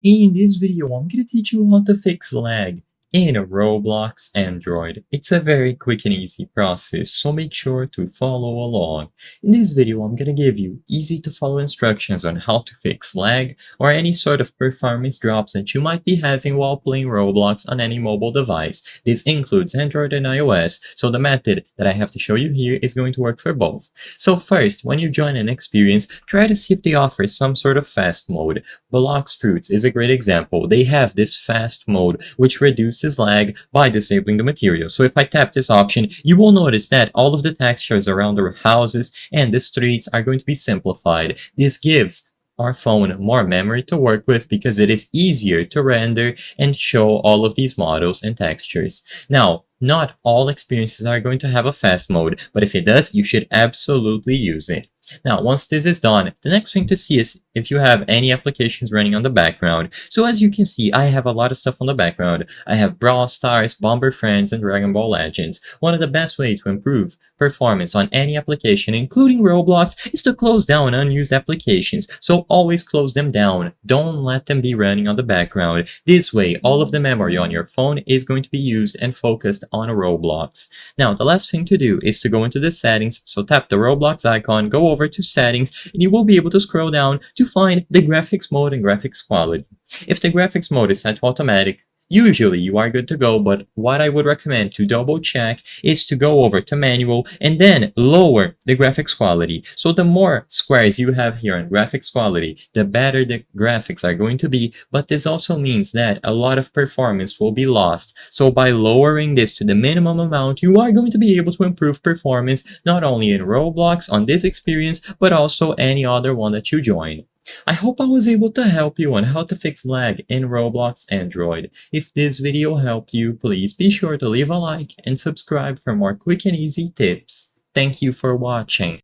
In this video, I'm gonna teach you how to fix lag in Roblox Android. It's a very quick and easy process, so make sure to follow along. In this video, I'm gonna give you easy to follow instructions on how to fix lag or any sort of performance drops that you might be having while playing Roblox on any mobile device. This includes Android and iOS, so the method that I have to show you here is going to work for both. So first, when you join an experience, try to see if they offer some sort of fast mode. Blox Fruits is a great example. They have this fast mode which reduces lag by disabling the material. So if I tap this option, you will notice that all of the textures around the houses and the streets are going to be simplified. This gives our phone more memory to work with because it is easier to render and show all of these models and textures. Now, not all experiences are going to have a fast mode, but if it does, you should absolutely use it. Now, once this is done, the next thing to see is if you have any applications running on the background. So as you can see, I have a lot of stuff on the background. I have Brawl Stars, Bomber Friends, and Dragon Ball Legends. One of the best ways to improve performance on any application, including Roblox, is to close down unused applications. So always close them down. Don't let them be running on the background. This way, all of the memory on your phone is going to be used and focused on Roblox. Now, the last thing to do is to go into the settings. So tap the Roblox icon, go over to settings, and you will be able to scroll down to find the graphics mode and graphics quality. If the graphics mode is set to automatic, usually you are good to go, but what I would recommend to double check is to go over to manual and then lower the graphics quality. So the more squares you have here in graphics quality, the better the graphics are going to be, but this also means that a lot of performance will be lost. So by lowering this to the minimum amount, you are going to be able to improve performance not only in Roblox on this experience, but also any other one that you join. I hope I was able to help you on how to fix lag in Roblox Android. If this video helped you, please be sure to leave a like and subscribe for more quick and easy tips. Thank you for watching.